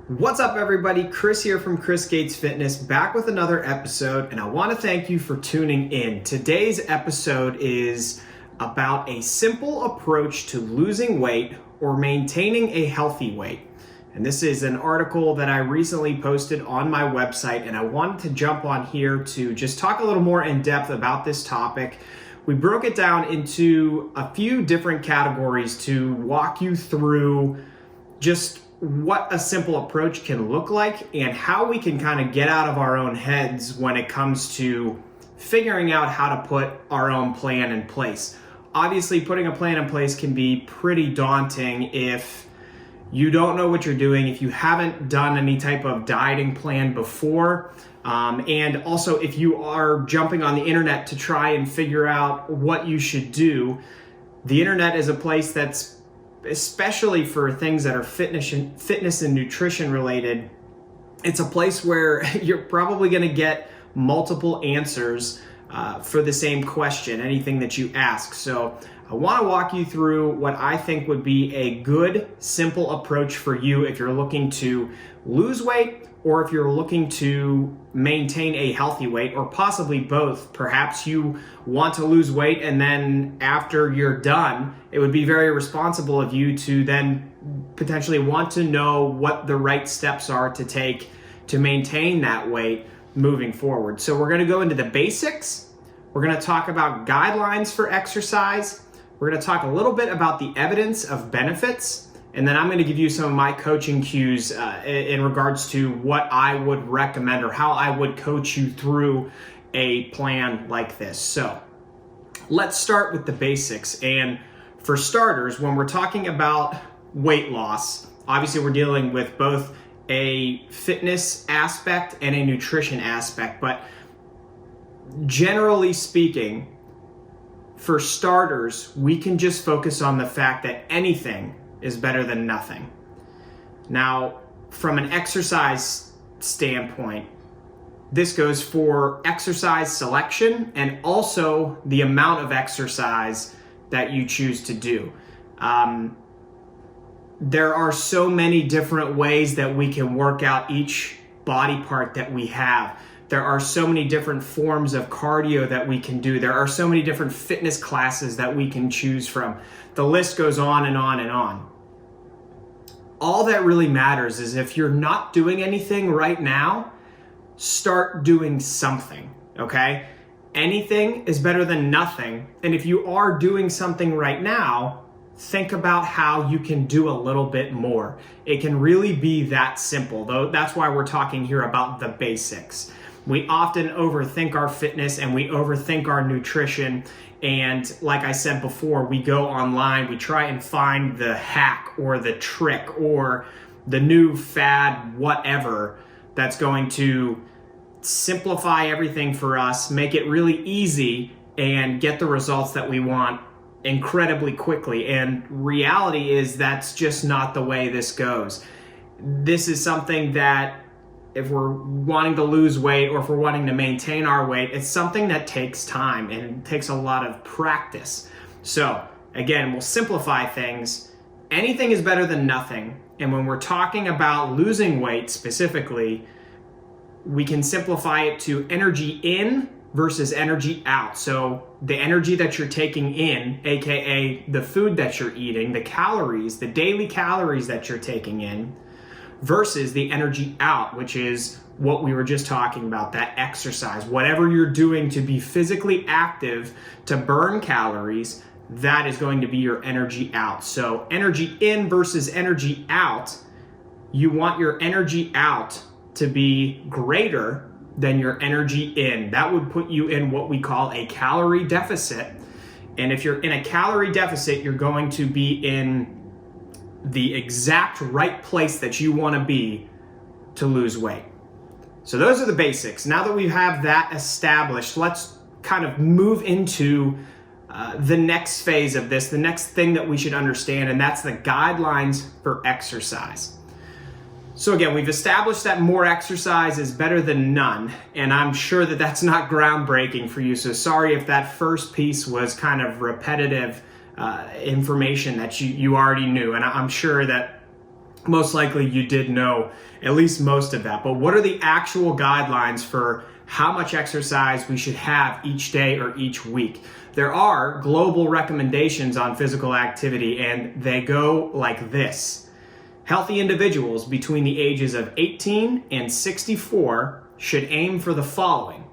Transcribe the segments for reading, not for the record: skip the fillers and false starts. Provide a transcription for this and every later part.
What's up, everybody? Chris here from Chris Gates Fitness, back with another episode, and I want to thank you for tuning in. Today's episode is about a simple approach to losing weight or maintaining a healthy weight. And this is an article that I recently posted on my website, and I wanted to jump on here to just talk a little more in depth about this topic. We broke it down into a few different categories to walk you through just what a simple approach can look like and how we can kind of get out of our own heads when it comes to figuring out how to put our own plan in place. Obviously, putting a plan in place can be pretty daunting if you don't know what you're doing, if you haven't done any type of dieting plan before, and also if you are jumping on the internet to try and figure out what you should do. The internet is a place that's, especially for things that are fitness and nutrition related, it's a place where you're probably going to get multiple answers for the same question, anything that you ask. So I want to walk you through what I think would be a good, simple approach for you if you're looking to lose weight or if you're looking to maintain a healthy weight, or possibly both. Perhaps you want to lose weight and then after you're done, it would be very responsible of you to then potentially want to know what the right steps are to take to maintain that weight moving forward. So we're going to go into the basics. We're going to talk about guidelines for exercise. We're going to talk a little bit about the evidence of benefits. And then I'm going to give you some of my coaching cues in regards to what I would recommend or how I would coach you through a plan like this. So let's start with the basics. And for starters, when we're talking about weight loss, obviously we're dealing with both a fitness aspect and a nutrition aspect. But generally speaking, for starters, we can just focus on the fact that anything is better than nothing. Now, from an exercise standpoint, this goes for exercise selection and also the amount of exercise that you choose to do. There are so many different ways that we can work out each body part that we have. There are so many different forms of cardio that we can do. There are so many different fitness classes that we can choose from. The list goes on and on and on. All that really matters is if you're not doing anything right now, start doing something, okay? Anything is better than nothing. And if you are doing something right now, think about how you can do a little bit more. It can really be that simple, though. That's why we're talking here about the basics. We often overthink our fitness and we overthink our nutrition. And like I said before, we go online, we try and find the hack or the trick or the new fad, whatever, that's going to simplify everything for us, make it really easy, and get the results that we want incredibly quickly. And reality is that's just not the way this goes. This is something that if we're wanting to lose weight or if we're wanting to maintain our weight, it's something that takes time and it takes a lot of practice. So again, we'll simplify things. Anything is better than nothing. And when we're talking about losing weight specifically, we can simplify it to energy in versus energy out. So the energy that you're taking in, aka the food that you're eating, the calories, the daily calories that you're taking in, versus the energy out, which is what we were just talking about, that exercise. Whatever you're doing to be physically active, to burn calories, that is going to be your energy out. So energy in versus energy out, you want your energy out to be greater than your energy in. That would put you in what we call a calorie deficit. And if you're in a calorie deficit, you're going to be in the exact right place that you want to be to lose weight. So those are the basics. Now that we have that established, let's kind of move into the next phase of this, the next thing that we should understand, and that's the guidelines for exercise. So again, we've established that more exercise is better than none, and I'm sure that that's not groundbreaking for you. So sorry if that first piece was kind of repetitive information that you already knew. And I'm sure that most likely you did know at least most of that. But what are the actual guidelines for how much exercise we should have each day or each week? There are global recommendations on physical activity, and they go like this. Healthy individuals between the ages of 18 and 64 should aim for the following: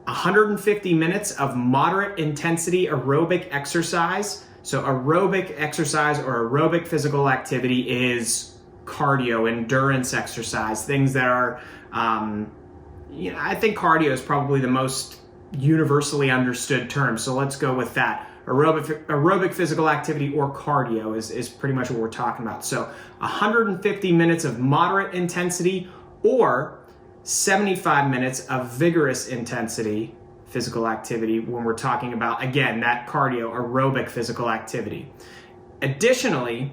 150 minutes of moderate intensity aerobic exercise. So aerobic exercise or aerobic physical activity is cardio, endurance exercise, things that are, I think cardio is probably the most universally understood term. So let's go with that. Aerobic physical activity or cardio is pretty much what we're talking about. So 150 minutes of moderate intensity or 75 minutes of vigorous intensity physical activity when we're talking about, again, that cardio, aerobic physical activity. Additionally,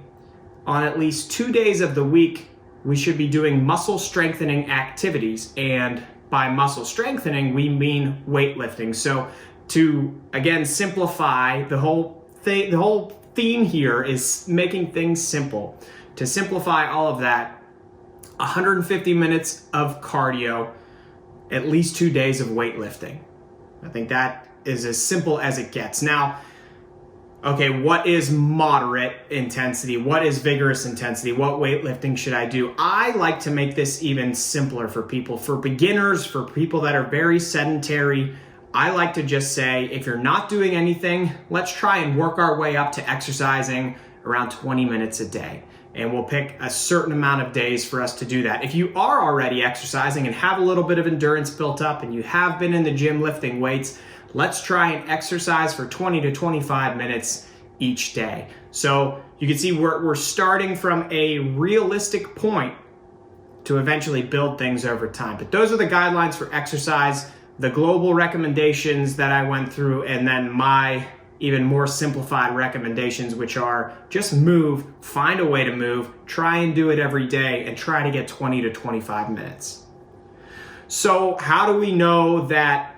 on at least 2 days of the week, we should be doing muscle strengthening activities. And by muscle strengthening, we mean weightlifting. So to, again, simplify, the whole theme here is making things simple. To simplify all of that, 150 minutes of cardio, at least 2 days of weightlifting. I think that is as simple as it gets. Now, okay, what is moderate intensity? What is vigorous intensity? What weightlifting should I do? I like to make this even simpler for people. For beginners, for people that are very sedentary, I like to just say, if you're not doing anything, let's try and work our way up to exercising around 20 minutes a day. And we'll pick a certain amount of days for us to do that. If you are already exercising and have a little bit of endurance built up and you have been in the gym lifting weights, let's try and exercise for 20 to 25 minutes each day. So you can see we're starting from a realistic point to eventually build things over time. But those are the guidelines for exercise, the global recommendations that I went through, and then my even more simplified recommendations, which are just move, find a way to move, try and do it every day, and try to get 20 to 25 minutes. So how do we know that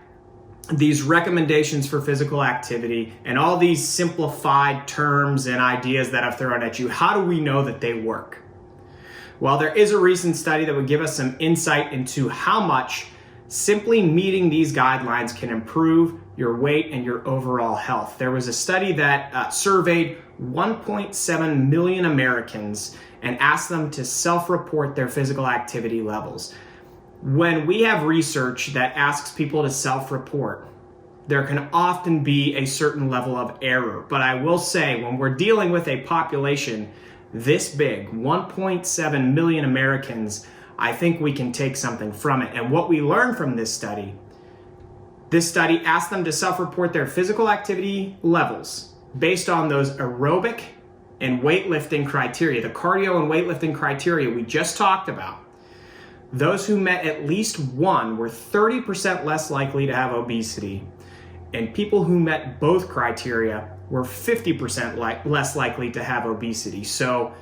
these recommendations for physical activity and all these simplified terms and ideas that I've thrown at you, how do we know that they work? Well, there is a recent study that would give us some insight into how much simply meeting these guidelines can improve your weight and your overall health. There was a study that surveyed 1.7 million Americans and asked them to self-report their physical activity levels. When we have research that asks people to self-report, there can often be a certain level of error. But I will say, when we're dealing with a population this big, 1.7 million Americans, I think we can take something from it. And what we learned from this study asked them to self-report their physical activity levels based on those aerobic and weightlifting criteria, the cardio and weightlifting criteria we just talked about. Those who met at least one were 30% less likely to have obesity, and people who met both criteria were 50% less likely to have obesity. So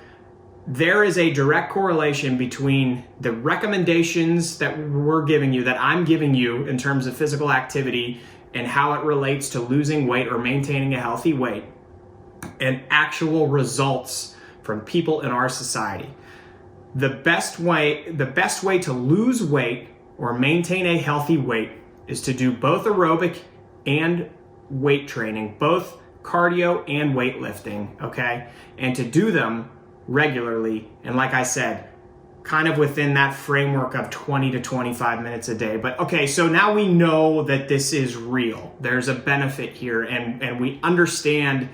there is a direct correlation between the recommendations that we're giving you, that I'm giving you in terms of physical activity and how it relates to losing weight or maintaining a healthy weight, and actual results from people in our society. The best way to lose weight or maintain a healthy weight is to do both aerobic and weight training, both cardio and weightlifting, okay? And to do them regularly, and like I said, kind of within that framework of 20 to 25 minutes a day. But okay, so now we know that this is real. There's a benefit here, and we understand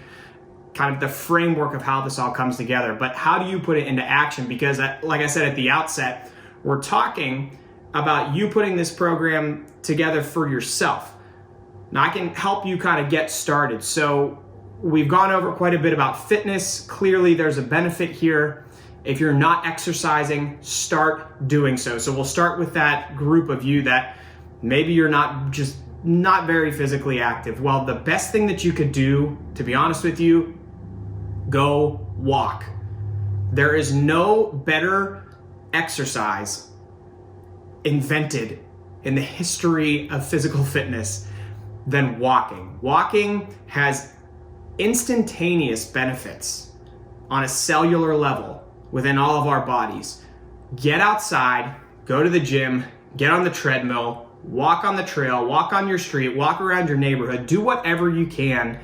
kind of the framework of how this all comes together. But how do you put it into action? Because like I said at the outset, we're talking about you putting this program together for yourself. Now I can help you kind of get started. So we've gone over quite a bit about fitness. Clearly there's a benefit here. If you're not exercising, start doing so. So we'll start with that group of you that maybe you're not very physically active. Well, the best thing that you could do, to be honest with you, go walk. There is no better exercise invented in the history of physical fitness than walking. Walking has instantaneous benefits on a cellular level within all of our bodies. Get outside, go to the gym, get on the treadmill, walk on the trail, walk on your street, walk around your neighborhood, do whatever you can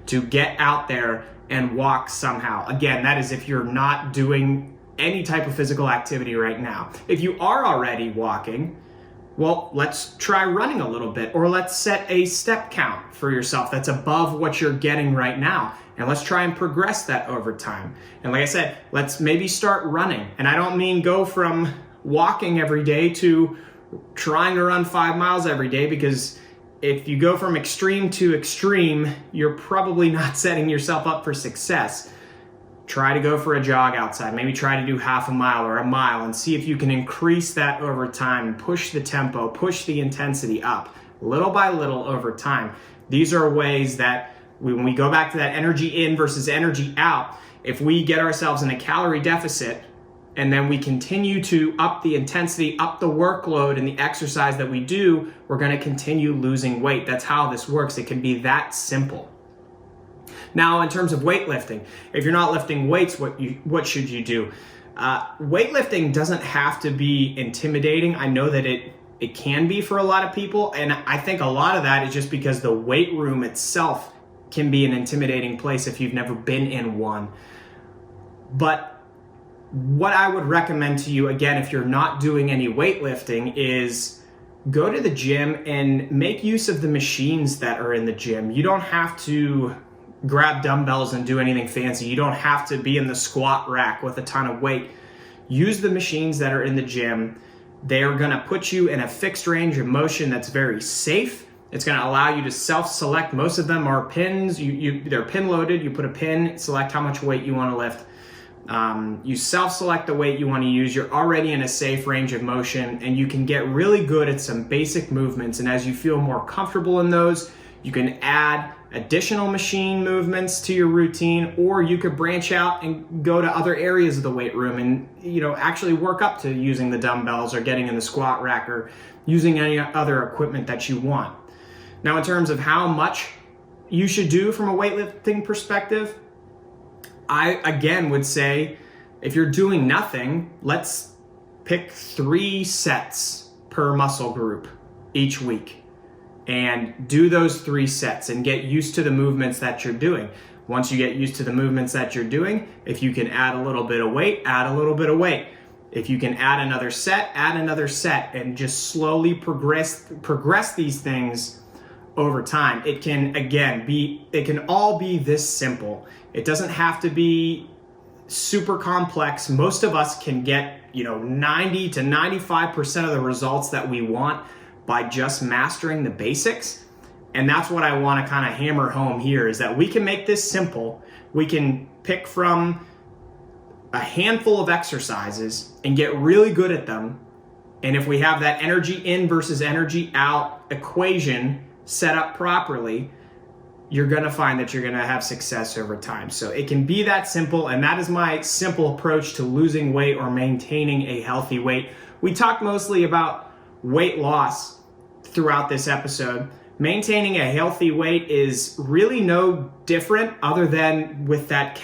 to get out there and walk somehow. Again, that is if you're not doing any type of physical activity right now. If you are already walking, well, let's try running a little bit, or let's set a step count for yourself that's above what you're getting right now. And let's try and progress that over time. And like I said, let's maybe start running. And I don't mean go from walking every day to trying to run 5 miles every day, because if you go from extreme to extreme, you're probably not setting yourself up for success. Try to go for a jog outside. Maybe try to do half a mile or a mile and see if you can increase that over time and push the tempo, push the intensity up little by little over time. These are ways that when we go back to that energy in versus energy out, if we get ourselves in a calorie deficit and then we continue to up the intensity, up the workload and the exercise that we do, we're going to continue losing weight. That's how this works. It can be that simple. Now, in terms of weightlifting, if you're not lifting weights, what should you do? Weightlifting doesn't have to be intimidating. I know that it can be for a lot of people, and I think a lot of that is just because the weight room itself can be an intimidating place if you've never been in one. But what I would recommend to you, again, if you're not doing any weightlifting, is go to the gym and make use of the machines that are in the gym. You don't have to grab dumbbells and do anything fancy. You don't have to be in the squat rack with a ton of weight. Use the machines that are in the gym. They are going to put you in a fixed range of motion that's very safe. It's going to allow you to self-select. Most of them are pins. They're pin loaded. You put a pin, select how much weight you want to lift. You self-select the weight you want to use. You're already in a safe range of motion, and you can get really good at some basic movements. And as you feel more comfortable in those, you can add additional machine movements to your routine, or you could branch out and go to other areas of the weight room and actually work up to using the dumbbells or getting in the squat rack or using any other equipment that you want. Now, in terms of how much you should do from a weightlifting perspective, I again would say if you're doing nothing, let's pick 3 sets per muscle group each week. And do those 3 sets and get used to the movements that you're doing. Once you get used to the movements that you're doing, if you can add a little bit of weight, add a little bit of weight. If you can add another set, and just slowly progress these things over time. It can all be this simple. It doesn't have to be super complex. Most of us can get 90 to 95% of the results that we want by just mastering the basics. And that's what I want to kind of hammer home here, is that we can make this simple. We can pick from a handful of exercises and get really good at them. And if we have that energy in versus energy out equation set up properly, you're going to find that you're going to have success over time. So it can be that simple. And that is my simple approach to losing weight or maintaining a healthy weight. We talked mostly about weight loss throughout this episode. Maintaining a healthy weight is really no different other than with that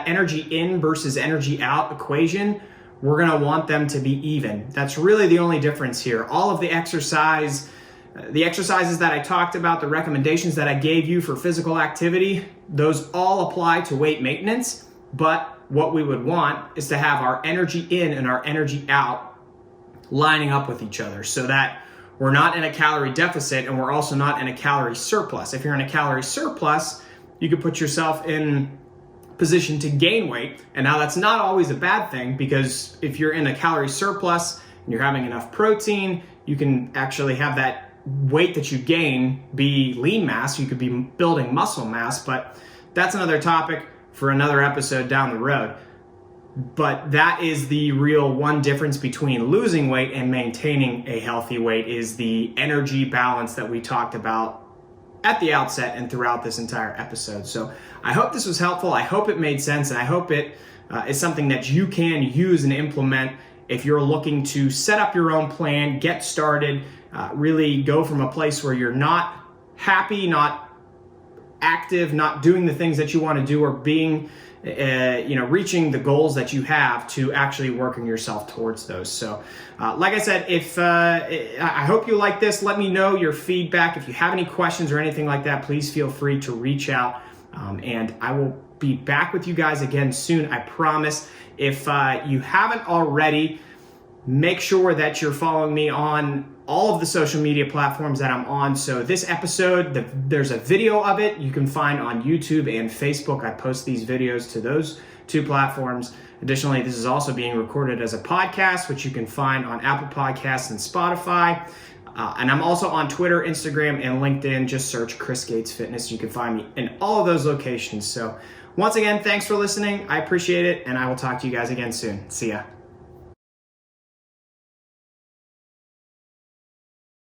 energy in versus energy out equation. We're going to want them to be even. That's really the only difference here. All of the exercises that I talked about, the recommendations that I gave you for physical activity, those all apply to weight maintenance. But what we would want is to have our energy in and our energy out lining up with each other, so that we're not in a calorie deficit and we're also not in a calorie surplus. If you're in a calorie surplus, you could put yourself in position to gain weight. And now that's not always a bad thing, because if you're in a calorie surplus and you're having enough protein, you can actually have that weight that you gain be lean mass. You could be building muscle mass, but that's another topic for another episode down the road. But that is the real one difference between losing weight and maintaining a healthy weight, is the energy balance that we talked about at the outset and throughout this entire episode. So I hope this was helpful. I hope it made sense, and I hope it is something that you can use and implement if you're looking to set up your own plan, get started, really go from a place where you're not happy, not active, not doing the things that you want to do, or being reaching the goals that you have to actually working yourself towards those. So like I said, if I hope you like this. Let me know your feedback. If you have any questions or anything like that, please feel free to reach out, and I will be back with you guys again soon, I promise. If you haven't already, make sure that you're following me on all of the social media platforms that I'm on. So this episode, there's a video of it you can find on YouTube and Facebook. I post these videos to those two platforms. Additionally, this is also being recorded as a podcast, which you can find on Apple Podcasts and Spotify. And I'm also on Twitter, Instagram, and LinkedIn. Just search Chris Gates Fitness. You can find me in all of those locations. So once again, thanks for listening. I appreciate it, and I will talk to you guys again soon. See ya.